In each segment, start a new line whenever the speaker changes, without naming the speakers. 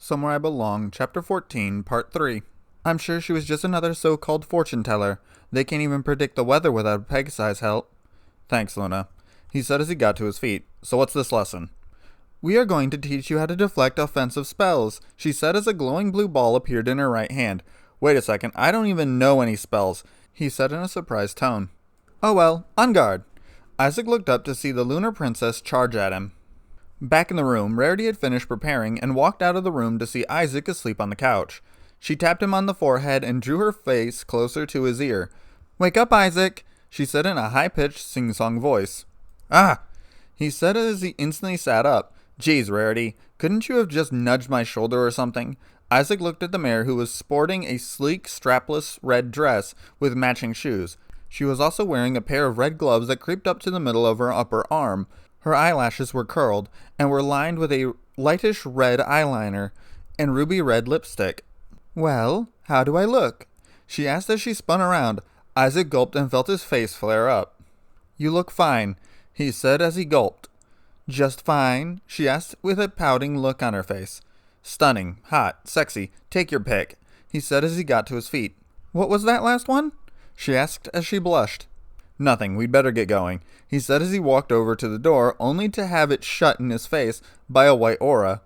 Somewhere I Belong, Chapter 14, Part 3. I'm sure she was just another so-called fortune teller. They can't even predict the weather without Pegasi's help. Thanks, Luna, he said as he got to his feet. So what's this lesson? We are going to teach you how to deflect offensive spells, she said as a glowing blue ball appeared in her right hand. Wait a second, I don't even know any spells, he said in a surprised tone. Oh well, on guard. Isaac looked up to see the lunar princess charge at him. Back in the room, Rarity had finished preparing and walked out of the room to see Isaac asleep on the couch. She tapped him on the forehead and drew her face closer to his ear. Wake up, Isaac, she said in a high-pitched, sing-song voice. Ah, he said as he instantly sat up. Geez, Rarity, couldn't you have just nudged my shoulder or something? Isaac looked at the mare, who was sporting a sleek, strapless red dress with matching shoes. She was also wearing a pair of red gloves that creeped up to the middle of her upper arm. Her eyelashes were curled and were lined with a lightish red eyeliner and ruby red lipstick. Well, how do I look? She asked as she spun around. Isaac gulped and felt his face flare up. You look fine, he said as he gulped. Just fine, she asked with a pouting look on her face. Stunning, hot, sexy, take your pick, he said as he got to his feet. What was that last one? She asked as she blushed. Nothing, we'd better get going, he said as he walked over to the door, only to have it shut in his face by a white aura.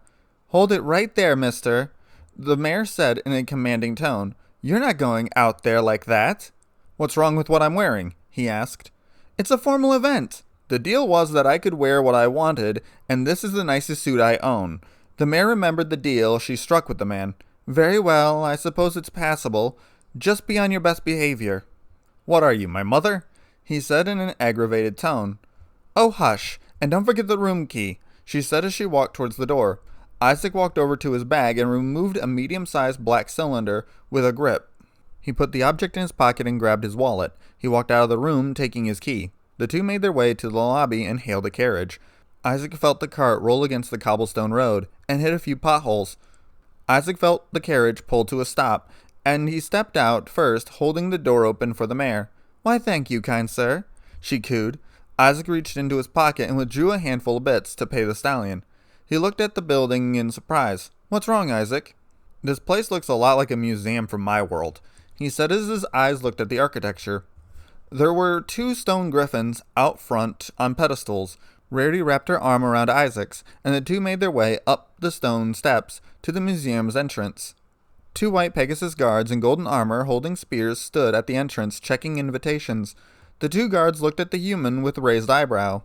Hold it right there, mister, the mayor said in a commanding tone. You're not going out there like that. What's wrong with what I'm wearing? He asked. It's a formal event. The deal was that I could wear what I wanted, and this is the nicest suit I own. The mayor remembered the deal she struck with the man. Very well, I suppose it's passable. Just be on your best behavior. What are you, my mother? He said in an aggravated tone. Oh, hush, and don't forget the room key, she said as she walked towards the door. Isaac walked over to his bag and removed a medium-sized black cylinder with a grip. He put the object in his pocket and grabbed his wallet. He walked out of the room, taking his key. The two made their way to the lobby and hailed a carriage. Isaac felt the cart roll against the cobblestone road and hit a few potholes. Isaac felt the carriage pull to a stop, and he stepped out first, holding the door open for the mare. Why, thank you, kind sir, she cooed. Isaac reached into his pocket and withdrew a handful of bits to pay the stallion. He looked at the building in surprise. What's wrong, Isaac? This place looks a lot like a museum from my world, he said as his eyes looked at the architecture. There were two stone griffins out front on pedestals. Rarity wrapped her arm around Isaac's, and the two made their way up the stone steps to the museum's entrance. Two white Pegasus guards in golden armor holding spears stood at the entrance checking invitations. The two guards looked at the human with raised eyebrow.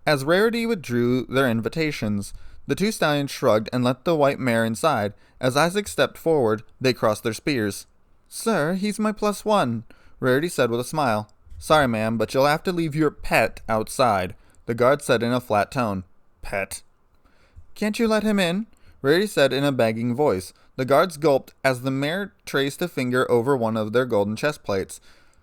As Rarity withdrew their invitations, the two stallions shrugged and let the white mare inside. As Isaac stepped forward, they crossed their spears. Sir, he's my +1, Rarity said with a smile. Sorry, ma'am, but you'll have to leave your pet outside, the guard said in a flat tone. Pet? Can't you let him in? Rarity said in a begging voice. The guards gulped as the mare traced a finger over one of their golden chest plates.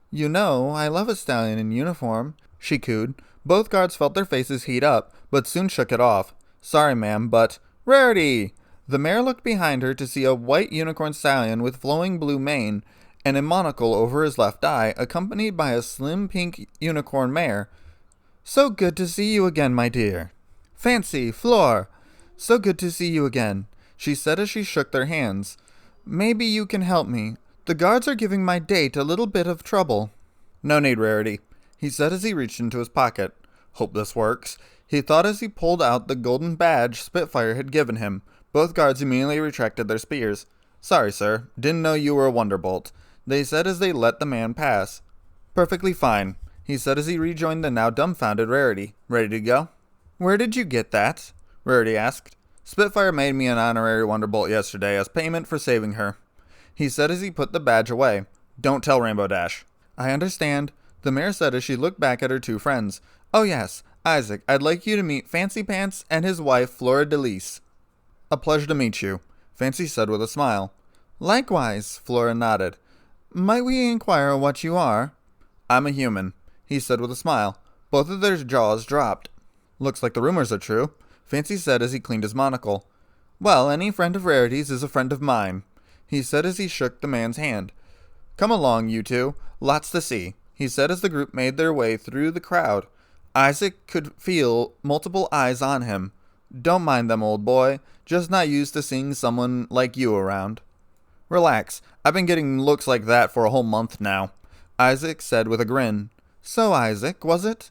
You know, I love a stallion in uniform, she cooed. Both guards felt their faces heat up, but soon shook it off. Sorry, ma'am, but... Rarity! The mare looked behind her to see a white unicorn stallion with flowing blue mane and a monocle over his left eye, accompanied by a slim pink unicorn mare. So good to see you again, my dear. Fancy, Fleur! So good to see you again, she said as she shook their hands. Maybe you can help me. The guards are giving my date a little bit of trouble. No need, Rarity, he said as he reached into his pocket. Hope this works, he thought as he pulled out the golden badge Spitfire had given him. Both guards immediately retracted their spears. Sorry, sir. Didn't know you were a wonderbolt, they said as they let the man pass. Perfectly fine, he said as he rejoined the now dumbfounded Rarity. Ready to go? Where did you get that? Rarity asked. Spitfire made me an honorary wonderbolt yesterday as payment for saving her, he said as he put the badge away. Don't tell Rainbow Dash. I understand, the mare said as she looked back at her two friends. Oh yes, Isaac, I'd like you to meet Fancy Pants and his wife, Flora Delise. A pleasure to meet you, Fancy said with a smile. Likewise, Flora nodded. Might we inquire what you are? I'm a human, he said with a smile. Both of their jaws dropped. Looks like the rumors are true, Fancy said as he cleaned his monocle. Well, any friend of Rarity's is a friend of mine, he said as he shook the man's hand. Come along, you two. Lots to see, he said as the group made their way through the crowd. Isaac could feel multiple eyes on him. Don't mind them, old boy. Just not used to seeing someone like you around. Relax. I've been getting looks like that for a whole month now, Isaac said with a grin. So, Isaac, was it?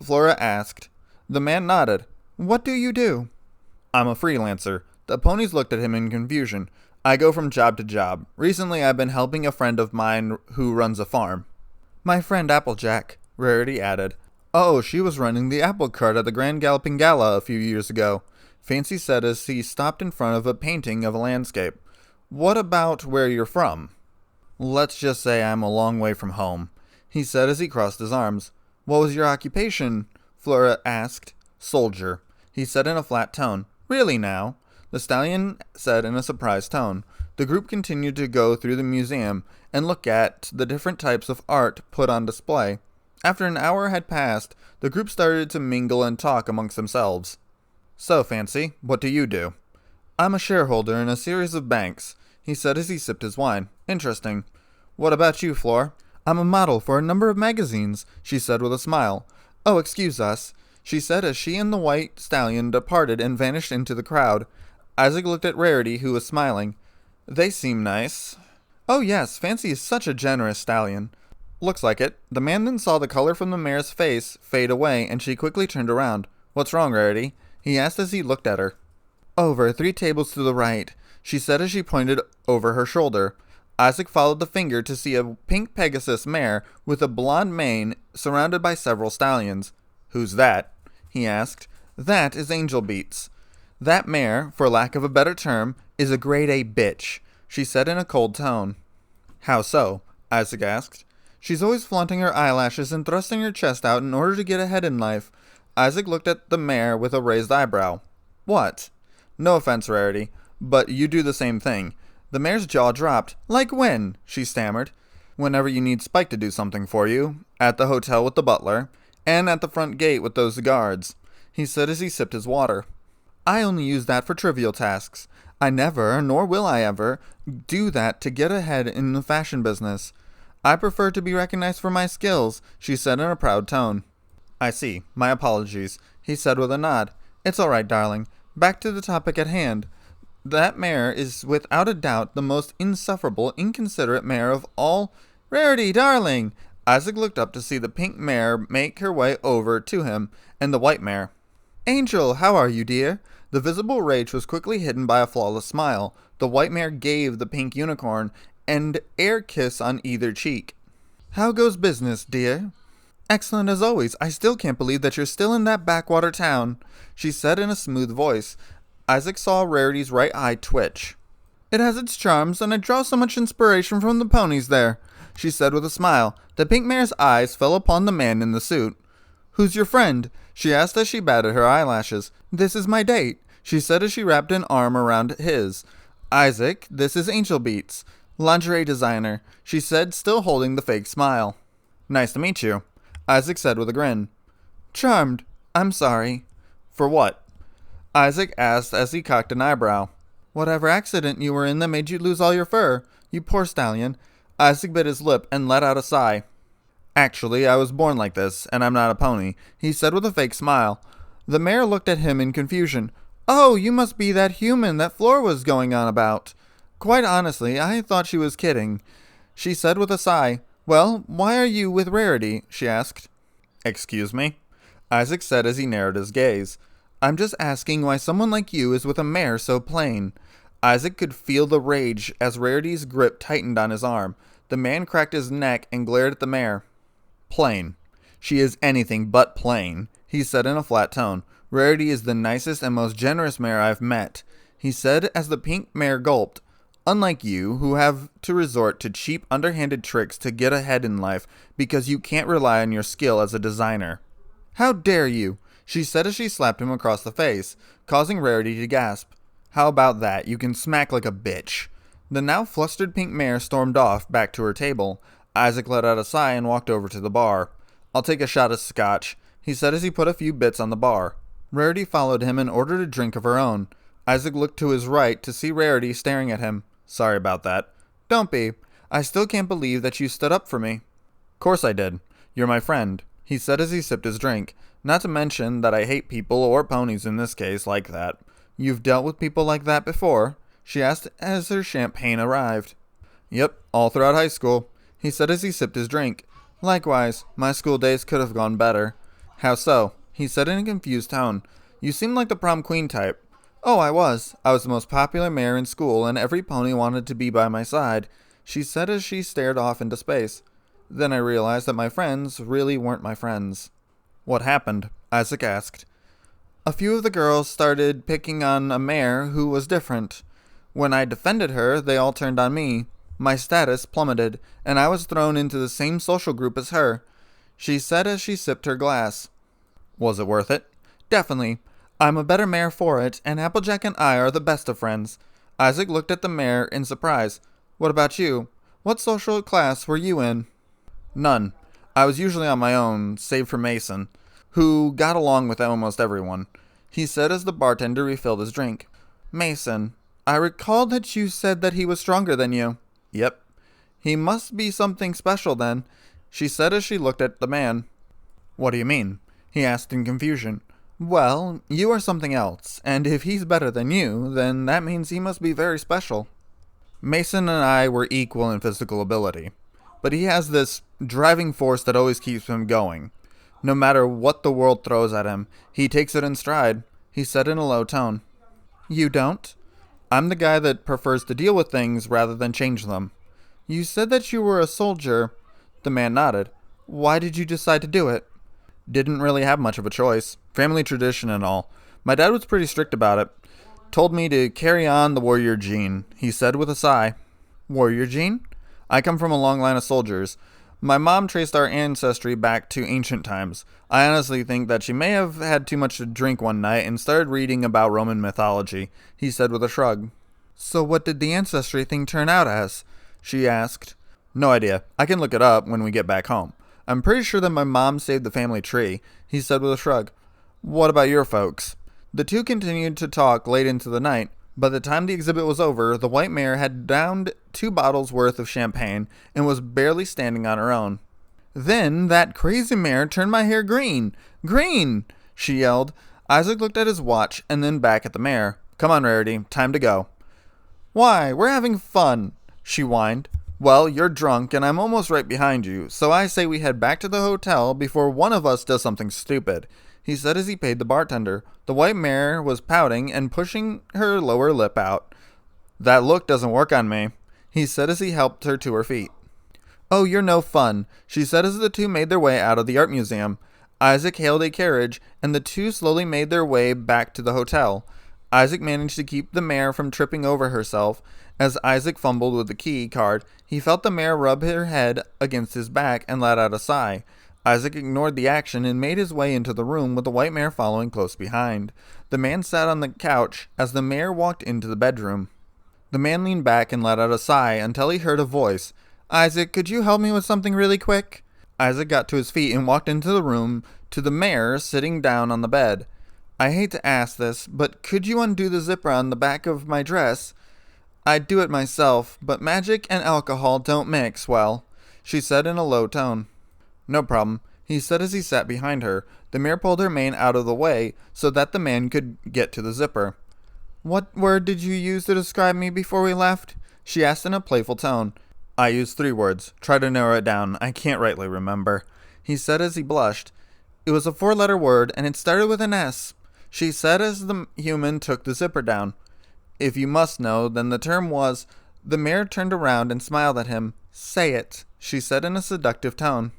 Flora asked. The man nodded. What do you do? I'm a freelancer. The ponies looked at him in confusion. I go from job to job. Recently, I've been helping a friend of mine who runs a farm. My friend Applejack, Rarity added. Oh, she was running the apple cart at the Grand Galloping Gala a few years ago, Fancy said as he stopped in front of a painting of a landscape. What about where you're from? Let's just say I'm a long way from home, he said as he crossed his arms. What was your occupation? Flora asked. Soldier, he said in a flat tone. Really now? The stallion said in a surprised tone. The group continued to go through the museum and look at the different types of art put on display. After an hour had passed, the group started to mingle and talk amongst themselves. So, Fancy, what do you do? I'm a shareholder in a series of banks, he said as he sipped his wine. Interesting. What about you, Flor? I'm a model for a number of magazines, she said with a smile. Oh, excuse us, she said as she and the white stallion departed and vanished into the crowd. Isaac looked at Rarity, who was smiling. They seem nice. Oh yes, Fancy is such a generous stallion. Looks like it. The man then saw the color from the mare's face fade away, and she quickly turned around. What's wrong, Rarity? He asked as he looked at her. Over 3 tables to the right, she said as she pointed over her shoulder. Isaac followed the finger to see a pink Pegasus mare with a blonde mane surrounded by several stallions. Who's that? He asked. That is Angel Beats. That mare, for lack of a better term, is a grade A bitch, she said in a cold tone. How so? Isaac asked. She's always flaunting her eyelashes and thrusting her chest out in order to get ahead in life. Isaac looked at the mare with a raised eyebrow. What? No offense, Rarity, but you do the same thing. The mare's jaw dropped. Like when? She stammered. Whenever you need Spike to do something for you. At the hotel with the butler. And at the front gate with those guards, he said as he sipped his water. I only use that for trivial tasks. I never, nor will I ever, do that to get ahead in the fashion business. I prefer to be recognized for my skills, she said in a proud tone. I see. My apologies, he said with a nod. It's all right, darling. Back to the topic at hand. That mare is without a doubt the most insufferable, inconsiderate mare of all. Rarity, darling! Isaac looked up to see the pink mare make her way over to him, and the white mare. Angel, how are you, dear? The visible rage was quickly hidden by a flawless smile. The white mare gave the pink unicorn an air kiss on either cheek. How goes business, dear? Excellent as always. I still can't believe that you're still in that backwater town, she said in a smooth voice. Isaac saw Rarity's right eye twitch. It has its charms, and I draw so much inspiration from the ponies there, she said with a smile. The pink mare's eyes fell upon the man in the suit. Who's your friend? She asked as she batted her eyelashes. This is my date, she said as she wrapped an arm around his. Isaac, this is Angel Beats, lingerie designer, she said, still holding the fake smile. Nice to meet you, Isaac said with a grin. Charmed. I'm sorry. For what? Isaac asked as he cocked an eyebrow. Whatever accident you were in that made you lose all your fur, you poor stallion. Isaac bit his lip and let out a sigh. Actually, I was born like this, and I'm not a pony, he said with a fake smile. The mare looked at him in confusion. Oh, you must be that human that Flora was going on about. Quite honestly, I thought she was kidding, she said with a sigh. Well, why are you with Rarity? She asked. Excuse me? Isaac said as he narrowed his gaze. I'm just asking why someone like you is with a mare so plain. Isaac could feel the rage as Rarity's grip tightened on his arm. The man cracked his neck and glared at the mare. Plain. She is anything but plain, he said in a flat tone. Rarity is the nicest and most generous mare I've met, he said as the pink mare gulped. Unlike you, who have to resort to cheap, underhanded tricks to get ahead in life because you can't rely on your skill as a designer. How dare you? She said as she slapped him across the face, causing Rarity to gasp. How about that? You can smack like a bitch. The now flustered pink mare stormed off, back to her table. Isaac let out a sigh and walked over to the bar. I'll take a shot of scotch, he said as he put a few bits on the bar. Rarity followed him and ordered a drink of her own. Isaac looked to his right to see Rarity staring at him. Sorry about that. Don't be. I still can't believe that you stood up for me. Course I did. You're my friend, he said as he sipped his drink. Not to mention that I hate people, or ponies in this case, like that. You've dealt with people like that before? She asked as her champagne arrived. Yep, all throughout high school, he said as he sipped his drink. Likewise, my school days could have gone better. How so? He said in a confused tone. You seemed like the prom queen type. Oh, I was. I was the most popular mare in school, and every pony wanted to be by my side, she said as she stared off into space. Then I realized that my friends really weren't my friends. What happened? Isaac asked. A few of the girls started picking on a mare who was different. When I defended her, they all turned on me. My status plummeted, and I was thrown into the same social group as her, she said as she sipped her glass. Was it worth it? Definitely. I'm a better mare for it, and Applejack and I are the best of friends. Isaac looked at the mare in surprise. What about you? What social class were you in? None. I was usually on my own, save for Mason, who got along with almost everyone, he said as the bartender refilled his drink. Mason, I recalled that you said that he was stronger than you. Yep. He must be something special then, she said as she looked at the man. What do you mean? He asked in confusion. Well, you are something else, and if he's better than you, then that means he must be very special. Mason and I were equal in physical ability, but he has this driving force that always keeps him going. No matter what the world throws at him, he takes it in stride, he said in a low tone. You don't? I'm the guy that prefers to deal with things rather than change them. You said that you were a soldier. The man nodded. Why did you decide to do it? Didn't really have much of a choice. Family tradition and all. My dad was pretty strict about it. Told me to carry on the warrior gene, he said with a sigh. Warrior gene? I come from a long line of soldiers. My mom traced our ancestry back to ancient times. I honestly think that she may have had too much to drink one night and started reading about Roman mythology, he said with a shrug. So what did the ancestry thing turn out as? She asked. No idea. I can look it up when we get back home. I'm pretty sure that my mom saved the family tree, he said with a shrug. What about your folks? The two continued to talk late into the night. By the time the exhibit was over, the white mare had downed 2 bottles worth of champagne and was barely standing on her own. Then that crazy mare turned my hair green. Green! She yelled. Isaac looked at his watch and then back at the mare. Come on, Rarity, time to go. Why, we're having fun, she whined. Well, you're drunk and I'm almost right behind you, so I say we head back to the hotel before one of us does something stupid, he said as he paid the bartender. The white mare was pouting and pushing her lower lip out. That look doesn't work on me, he said as he helped her to her feet. Oh, you're no fun, she said as the two made their way out of the art museum. Isaac hailed a carriage, and the two slowly made their way back to the hotel. Isaac managed to keep the mare from tripping over herself. As Isaac fumbled with the key card, he felt the mare rub her head against his back and let out a sigh. Isaac ignored the action and made his way into the room with the white mare following close behind. The man sat on the couch as the mare walked into the bedroom. The man leaned back and let out a sigh until he heard a voice. Isaac, could you help me with something really quick? Isaac got to his feet and walked into the room to the mare sitting down on the bed. I hate to ask this, but could you undo the zipper on the back of my dress? I'd do it myself, but magic and alcohol don't mix well, she said in a low tone. No problem, he said as he sat behind her. The mare pulled her mane out of the way so that the man could get to the zipper. What word did you use to describe me before we left? She asked in a playful tone. I used 3 words. Try to narrow it down. I can't rightly remember, he said as he blushed. It was a 4-letter word, and it started with an S, she said as the human took the zipper down. If you must know, then the term was... The mare turned around and smiled at him. Say it, she said in a seductive tone.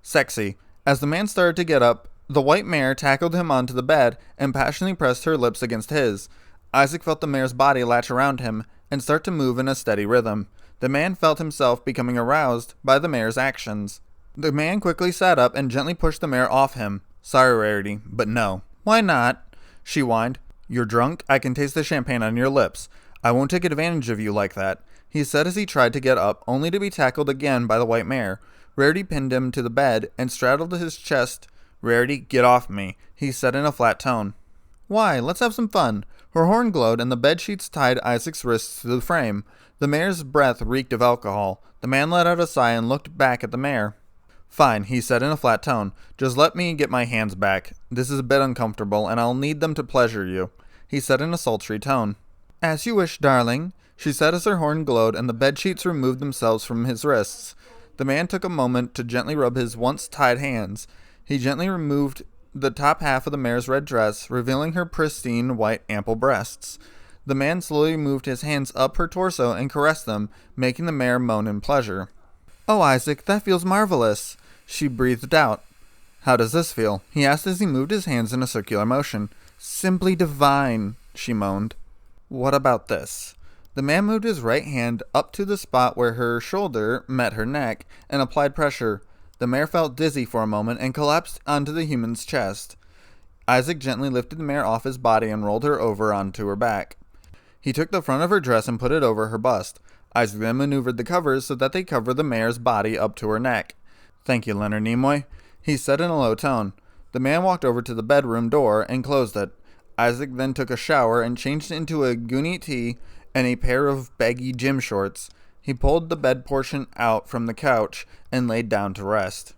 Sexy. As the man started to get up, the white mare tackled him onto the bed and passionately pressed her lips against his. Isaac felt the mare's body latch around him and start to move in a steady rhythm. The man felt himself becoming aroused by the mare's actions. The man quickly sat up and gently pushed the mare off him. Sorry, Rarity, but no. Why not? She whined. You're drunk? I can taste the champagne on your lips. I won't take advantage of you like that, he said as he tried to get up, only to be tackled again by the white mare. Rarity pinned him to the bed and straddled his chest. Rarity, get off me, he said in a flat tone. Why? Let's have some fun. Her horn glowed and the bedsheets tied Isaac's wrists to the frame. The mare's breath reeked of alcohol. The man let out a sigh and looked back at the mare. Fine, he said in a flat tone. Just let me get my hands back. This is a bit uncomfortable, and I'll need them to pleasure you, he said in a sultry tone. As you wish, darling, she said as her horn glowed and the bedsheets removed themselves from his wrists. The man took a moment to gently rub his once tied hands. He gently removed the top half of the mare's red dress, revealing her pristine, white, ample breasts. The man slowly moved his hands up her torso and caressed them, making the mare moan in pleasure. Oh, Isaac, that feels marvelous, she breathed out. How does this feel? He asked as he moved his hands in a circular motion. Simply divine, she moaned. What about this? The man moved his right hand up to the spot where her shoulder met her neck and applied pressure. The mare felt dizzy for a moment and collapsed onto the human's chest. Isaac gently lifted the mare off his body and rolled her over onto her back. He took the front of her dress and put it over her bust. Isaac then maneuvered the covers so that they covered the mare's body up to her neck. Thank you, Leonard Nimoy, he said in a low tone. The man walked over to the bedroom door and closed it. Isaac then took a shower and changed into a goonie tee and a pair of baggy gym shorts. He pulled the bed portion out from the couch and laid down to rest.